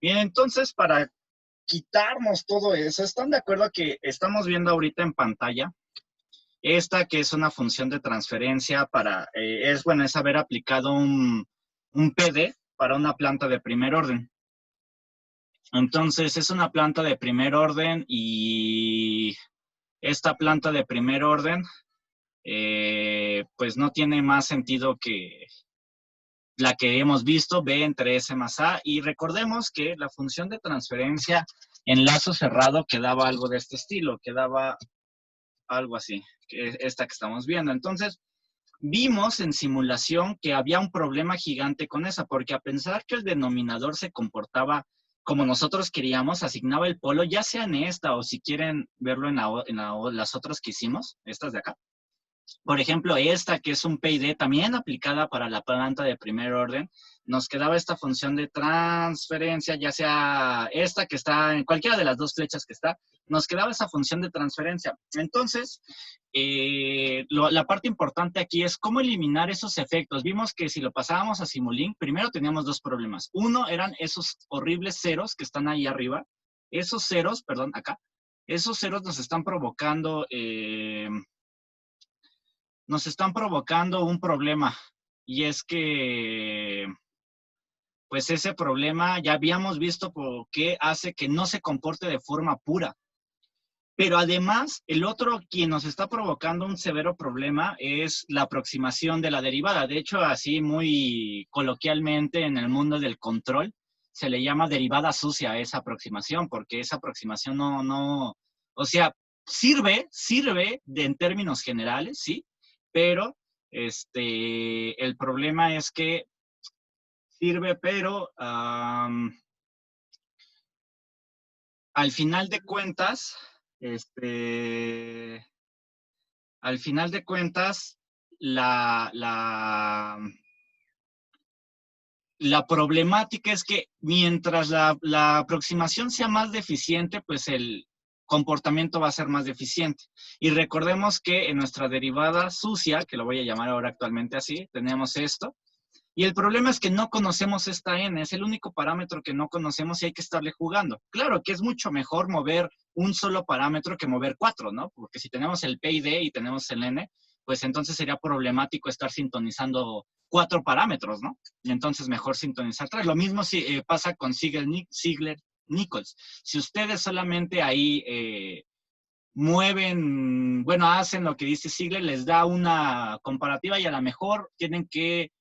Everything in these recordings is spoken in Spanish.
Bien, entonces para quitarnos todo eso, ¿están de acuerdo que estamos viendo ahorita en pantalla? Esta que es una función de transferencia es haber aplicado un PD para una planta de primer orden. Entonces es una planta de primer orden y esta planta de primer orden pues no tiene más sentido que la que hemos visto, B entre S más A, y recordemos que la función de transferencia en lazo cerrado quedaba algo de este estilo, quedaba algo así, que es esta que estamos viendo. Entonces, vimos en simulación que había un problema gigante con esa, porque a pensar que el denominador se comportaba como nosotros queríamos, asignaba el polo, ya sea en esta o si quieren verlo las otras que hicimos, estas de acá. Por ejemplo, esta que es un PID también aplicada para la planta de primer orden, nos quedaba esta función de transferencia, ya sea esta que está en cualquiera de las dos flechas que está, nos quedaba esa función de transferencia. Entonces, la parte importante aquí es cómo eliminar esos efectos. Vimos que si lo pasábamos a Simulink, primero teníamos dos problemas. Uno eran esos horribles ceros que están ahí arriba. Esos ceros, perdón, acá. Esos ceros nos están provocando un problema, y es que pues ese problema ya habíamos visto por qué hace que no se comporte de forma pura. Pero además, el otro quien nos está provocando un severo problema es la aproximación de la derivada. De hecho, así muy coloquialmente en el mundo del control, se le llama derivada sucia a esa aproximación, porque esa aproximación o sea, sirve en términos generales, sí, pero el problema es que sirve, pero al final de cuentas, este, al final de cuentas, la, la, la problemática es que mientras la aproximación sea más deficiente, pues el comportamiento va a ser más deficiente. Y recordemos que en nuestra derivada sucia, que lo voy a llamar ahora actualmente así, tenemos esto. Y el problema es que no conocemos esta n, es el único parámetro que no conocemos y hay que estarle jugando. Claro que es mucho mejor mover un solo parámetro que mover cuatro, ¿no? Porque si tenemos el p y d y tenemos el n, pues entonces sería problemático estar sintonizando cuatro parámetros, ¿no? Y entonces mejor sintonizar tres. Lo mismo si, pasa con Ziegler-Nichols. Si ustedes solamente ahí mueven, bueno, hacen lo que dice Ziegler, les da una comparativa y a lo mejor tienen que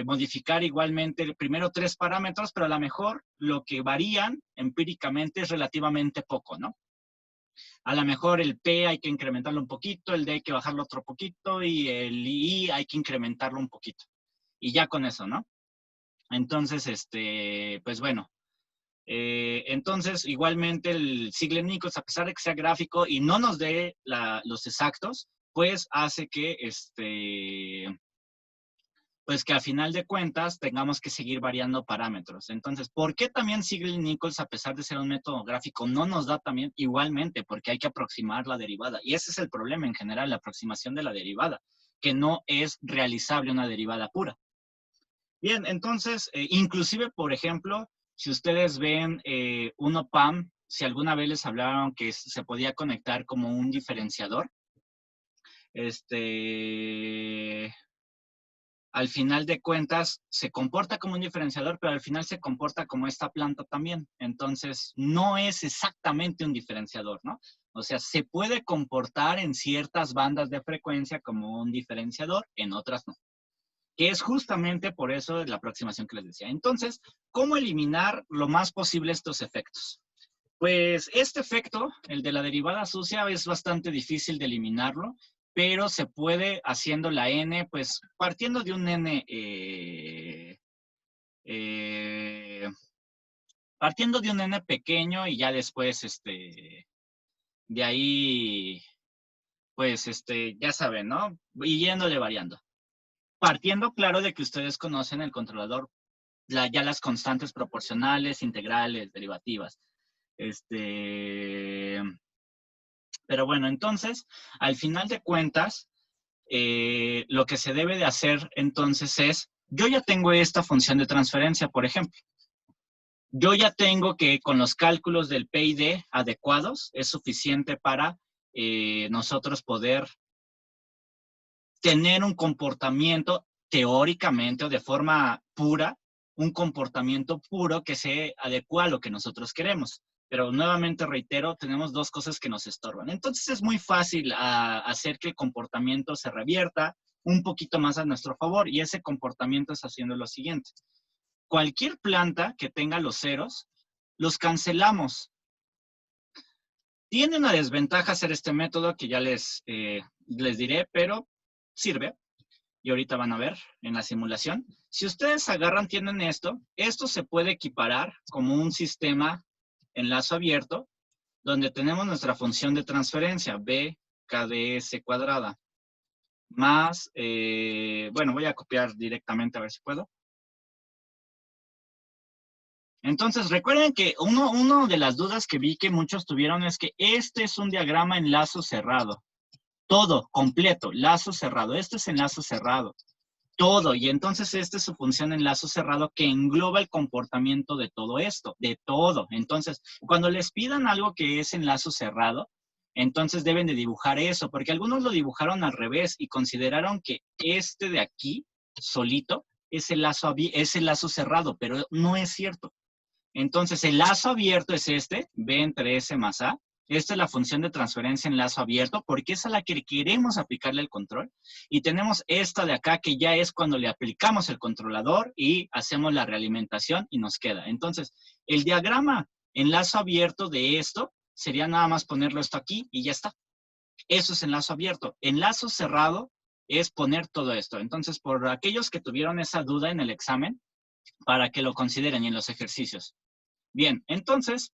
modificar igualmente primero tres parámetros, pero a lo mejor lo que varían empíricamente es relativamente poco, ¿no? A lo mejor el P hay que incrementarlo un poquito, el D hay que bajarlo otro poquito y el I hay que incrementarlo un poquito. Y ya con eso, ¿no? Entonces, pues bueno, entonces, igualmente el Ziegler-Nichols, a pesar de que sea gráfico y no nos dé los exactos, pues hace que, pues que a final de cuentas tengamos que seguir variando parámetros. Entonces, ¿por qué también Ziegler-Nichols, a pesar de ser un método gráfico, no nos da también igualmente? Porque hay que aproximar la derivada. Y ese es el problema en general, la aproximación de la derivada, que no es realizable una derivada pura. Bien, entonces, inclusive, por ejemplo, si ustedes ven un OPAM, si alguna vez les hablaron que se podía conectar como un diferenciador, al final de cuentas se comporta como un diferenciador, pero al final se comporta como esta planta también. Entonces, no es exactamente un diferenciador, ¿no? O sea, se puede comportar en ciertas bandas de frecuencia como un diferenciador, en otras no. Que es justamente por eso la aproximación que les decía. Entonces, ¿cómo eliminar lo más posible estos efectos? Pues este efecto, el de la derivada sucia, es bastante difícil de eliminarlo, pero se puede haciendo la n, pues partiendo de un n, partiendo de un n pequeño y ya después, de ahí, pues, ya saben, ¿no? Y yéndole variando. Partiendo, claro, de que ustedes conocen el controlador ya las constantes proporcionales, integrales, derivativas. Pero bueno, entonces, al final de cuentas, lo que se debe de hacer entonces es, yo ya tengo esta función de transferencia, por ejemplo. yo ya tengo que con los cálculos del PID adecuados es suficiente para nosotros poder tener un comportamiento teóricamente o de forma pura, un comportamiento puro que se adecua a lo que nosotros queremos. Pero nuevamente reitero, tenemos dos cosas que nos estorban. Entonces es muy fácil hacer que el comportamiento se revierta un poquito más a nuestro favor, y ese comportamiento es haciendo lo siguiente. Cualquier planta que tenga los ceros, los cancelamos. Tiene una desventaja hacer este método que ya les diré, pero sirve. Y ahorita van a ver en la simulación. Si ustedes agarran, tienen esto se puede equiparar como un sistema en lazo abierto, donde tenemos nuestra función de transferencia, b KdS cuadrada, más, bueno, voy a copiar directamente a ver si puedo. Entonces, recuerden que uno de las dudas que vi que muchos tuvieron es que este es un diagrama en lazo cerrado. Todo, completo, lazo cerrado. Este es en lazo cerrado. Todo, y entonces esta es su función en lazo cerrado que engloba el comportamiento de todo esto, de todo. Entonces, cuando les pidan algo que es en lazo cerrado, entonces deben de dibujar eso, porque algunos lo dibujaron al revés y consideraron que este de aquí, solito, es el lazo cerrado, pero no es cierto. Entonces, el lazo abierto es este, B entre S más A. Esta es la función de transferencia en lazo abierto, porque es a la que queremos aplicarle el control. Y tenemos esta de acá, que ya es cuando le aplicamos el controlador y hacemos la realimentación y nos queda. Entonces, el diagrama en lazo abierto de esto sería nada más ponerlo esto aquí y ya está. Eso es en lazo abierto. En lazo cerrado es poner todo esto. Entonces, por aquellos que tuvieron esa duda en el examen, para que lo consideren y en los ejercicios. Bien, entonces,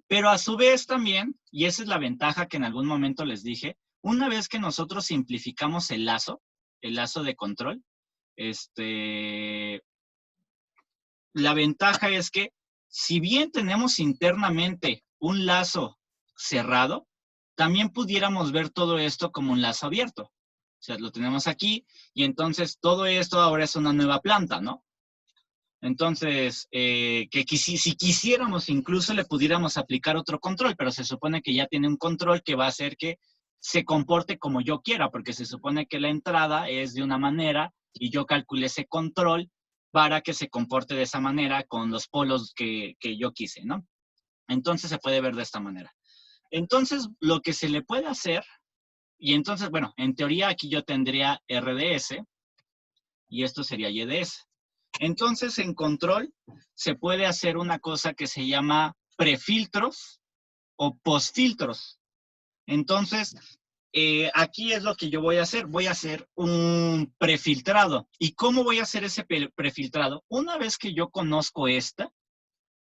pero a su vez también, y esa es la ventaja que en algún momento les dije, una vez que nosotros simplificamos el lazo de control, la ventaja es que si bien tenemos internamente un lazo cerrado, también pudiéramos ver todo esto como un lazo abierto. O sea, lo tenemos aquí y entonces todo esto ahora es una nueva planta, ¿no? Entonces, si quisiéramos, incluso le pudiéramos aplicar otro control, pero se supone que ya tiene un control que va a hacer que se comporte como yo quiera, porque se supone que la entrada es de una manera y yo calculé ese control para que se comporte de esa manera con los polos que yo quise, ¿no? Entonces se puede ver de esta manera. Entonces, lo que se le puede hacer, y entonces, bueno, en teoría aquí yo tendría RDS y esto sería YDS. Entonces, en control se puede hacer una cosa que se llama prefiltros o postfiltros. Entonces, aquí es lo que yo voy a hacer. Voy a hacer un prefiltrado. ¿Y cómo voy a hacer ese prefiltrado? Una vez que yo conozco esta,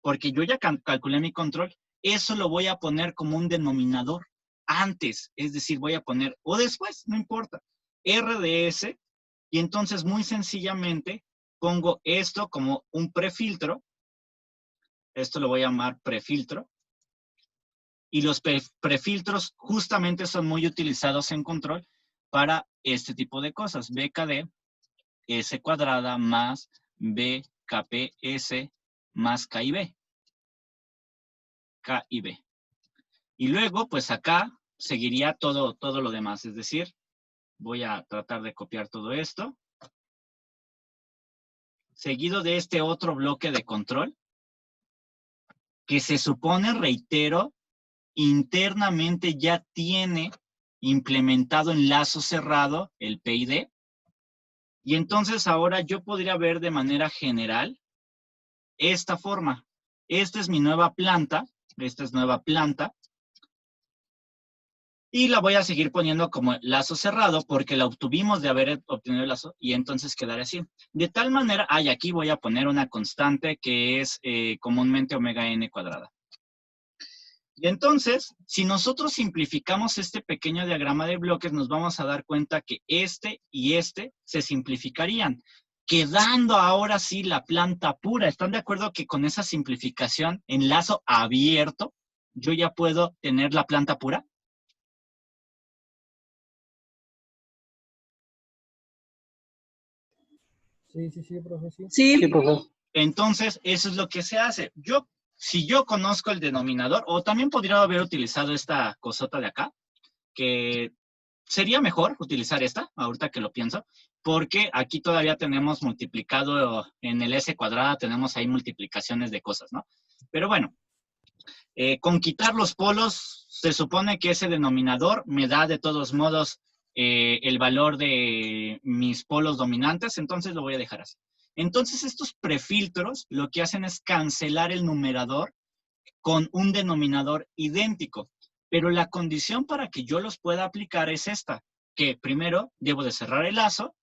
porque yo ya calculé mi control, eso lo voy a poner como un denominador antes. Es decir, voy a poner, o después, no importa, RDS, y entonces muy sencillamente pongo esto como un prefiltro. Esto lo voy a llamar prefiltro. Y los prefiltros justamente son muy utilizados en control para este tipo de cosas. BKD, S cuadrada más BKPS más K y B. K y B. Y luego, pues acá seguiría todo lo demás. Es decir, voy a tratar de copiar todo esto. Seguido de este otro bloque de control, que se supone, reitero, internamente ya tiene implementado en lazo cerrado el PID. Y entonces ahora yo podría ver de manera general esta forma. Esta es mi nueva planta. Esta es nueva planta. Y la voy a seguir poniendo como lazo cerrado porque la obtuvimos de haber obtenido el lazo y entonces quedará así. De tal manera, aquí voy a poner una constante que es comúnmente omega n cuadrada. Y entonces, si nosotros simplificamos este pequeño diagrama de bloques, nos vamos a dar cuenta que este y este se simplificarían, quedando ahora sí la planta pura. ¿Están de acuerdo que con esa simplificación en lazo abierto, yo ya puedo tener la planta pura? Sí, profe, sí. Sí, profe. Entonces, eso es lo que se hace. Si yo conozco el denominador, o también podría haber utilizado esta cosota de acá, que sería mejor utilizar esta, ahorita que lo pienso, porque aquí todavía tenemos multiplicado en el S cuadrada, tenemos ahí multiplicaciones de cosas, ¿no? Pero bueno, con quitar los polos, se supone que ese denominador me da de todos modos el valor de mis polos dominantes, entonces lo voy a dejar así. Entonces estos prefiltros lo que hacen es cancelar el numerador con un denominador idéntico. Pero la condición para que yo los pueda aplicar es esta, que primero debo de cerrar el lazo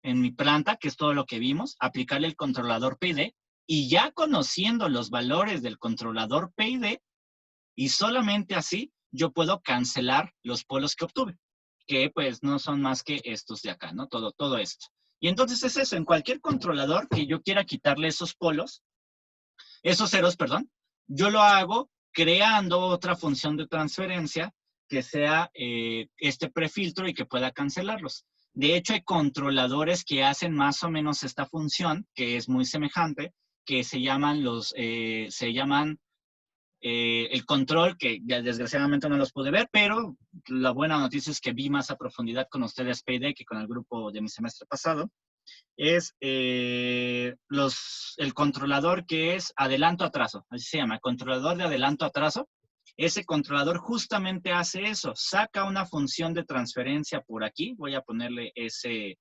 en mi planta, que es todo lo que vimos, aplicarle el controlador PID, y ya conociendo los valores del controlador PID, y solamente así yo puedo cancelar los polos que obtuve, que pues no son más que estos de acá, ¿no? Todo esto. Y entonces es eso, en cualquier controlador que yo quiera quitarle esos polos, esos ceros, perdón, yo lo hago creando otra función de transferencia que sea este prefiltro y que pueda cancelarlos. De hecho, hay controladores que hacen más o menos esta función, que es muy semejante, que se llaman el control, que ya desgraciadamente no los pude ver, pero la buena noticia es que vi más a profundidad con ustedes PID que con el grupo de mi semestre pasado. Es el controlador que es adelanto-atraso, así se llama, controlador de adelanto-atraso. Ese controlador justamente hace eso, saca una función de transferencia por aquí, voy a ponerle ese,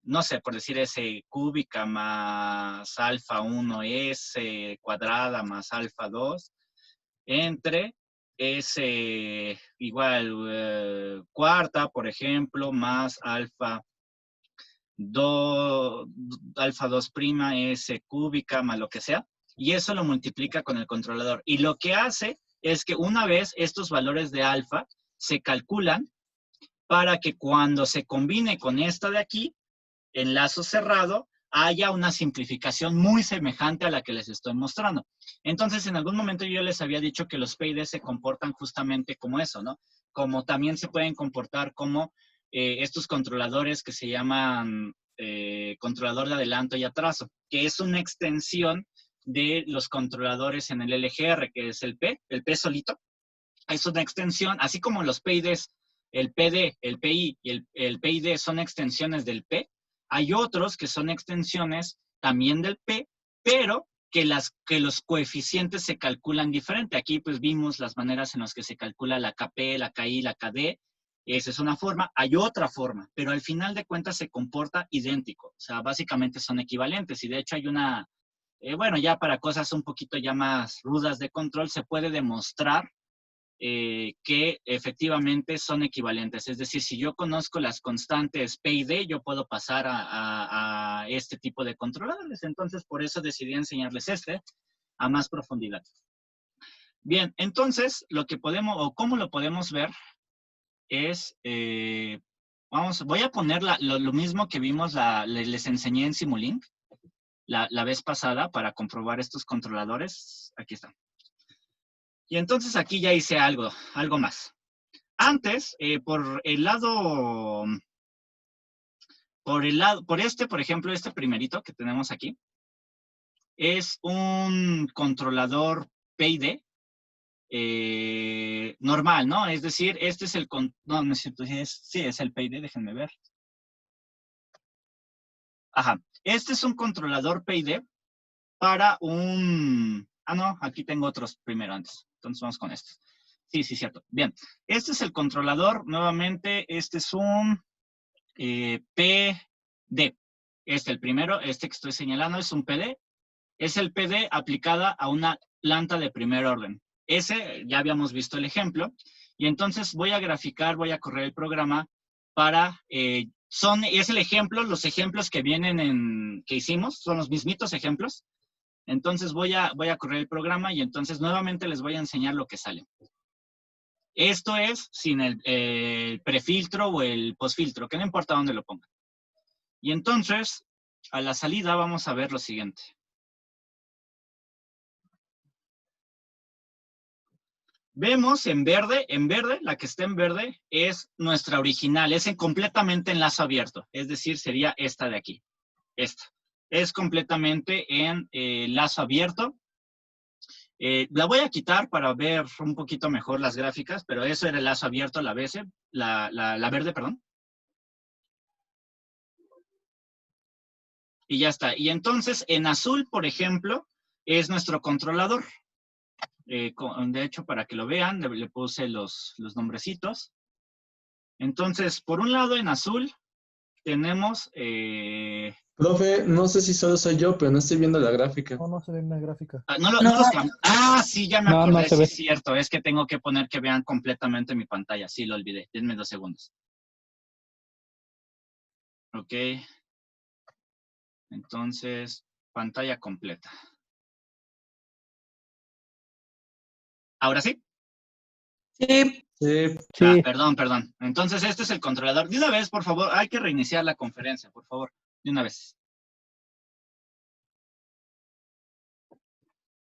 no sé, por decir ese cúbica más alfa 1, S cuadrada más alfa 2, entre S igual cuarta, por ejemplo, más alfa 2, alfa 2 prima, S cúbica, más lo que sea, y eso lo multiplica con el controlador. Y lo que hace es que una vez estos valores de alfa se calculan para que cuando se combine con esta de aquí, en lazo cerrado, haya una simplificación muy semejante a la que les estoy mostrando. Entonces, en algún momento yo les había dicho que los PID se comportan justamente como eso, ¿no? Como también se pueden comportar como estos controladores que se llaman controlador de adelanto y atraso, que es una extensión de los controladores en el LGR, que es el P solito. Es una extensión, así como los PIDs, el PD, el PI y el PID son extensiones del P, hay otros que son extensiones también del P, pero que los coeficientes se calculan diferente. Aquí pues vimos las maneras en las que se calcula la KP, la KI, la KD. Esa es una forma. Hay otra forma, pero al final de cuentas se comporta idéntico. O sea, básicamente son equivalentes. Y de hecho hay una, bueno, ya para cosas un poquito ya más rudas de control, se puede demostrar que efectivamente son equivalentes. Es decir, si yo conozco las constantes P y D, yo puedo pasar a este tipo de controladores. Entonces, por eso decidí enseñarles a más profundidad. Bien, entonces, lo que podemos, o cómo lo podemos ver, es, voy a poner lo mismo que vimos, les enseñé en Simulink la vez pasada para comprobar estos controladores. Aquí están. Y entonces aquí ya hice algo más. Antes, por ejemplo, este primerito que tenemos aquí, es un controlador PID normal, ¿no? Es decir, este es el, no es cierto, sí, es el PID, déjenme ver. Ajá, este es un controlador PID para no, aquí tengo otros primero antes, entonces vamos con estos. Sí, cierto. Bien, este es el controlador, nuevamente, este es un PD. El primero, que estoy señalando, es un PD. Es el PD aplicada a una planta de primer orden. Ese, ya habíamos visto el ejemplo. Y entonces voy a graficar, voy a correr el programa para... es el ejemplo, los ejemplos que vienen que hicimos, son los mismitos ejemplos. Entonces voy a correr el programa y entonces nuevamente les voy a enseñar lo que sale. Esto es sin el prefiltro o el postfiltro, que no importa dónde lo pongan. Y entonces, a la salida vamos a ver lo siguiente. Vemos en verde, la que está en verde es nuestra original, es completamente en lazo abierto, es decir, sería esta de aquí, esta. es completamente en lazo abierto. La voy a quitar para ver un poquito mejor las gráficas, pero eso era el lazo abierto, la verde, perdón. Y ya está. Y entonces, en azul, por ejemplo, es nuestro controlador. De hecho, para que lo vean, le puse los nombrecitos. Entonces, por un lado, en azul, tenemos... Profe, no sé si solo soy yo, pero no estoy viendo la gráfica. No, no se ve en la gráfica. no No, los sí, ya me no, no acordé, se sí ve. es cierto. Es que tengo que poner que vean completamente mi pantalla. Sí, lo olvidé. Denme 2 segundos. Ok. Entonces, pantalla completa. ¿Ahora sí? Sí. Sí, Sí, Perdón. Entonces, este es el controlador. De una vez, por favor, hay que reiniciar la conferencia, por favor. De una vez.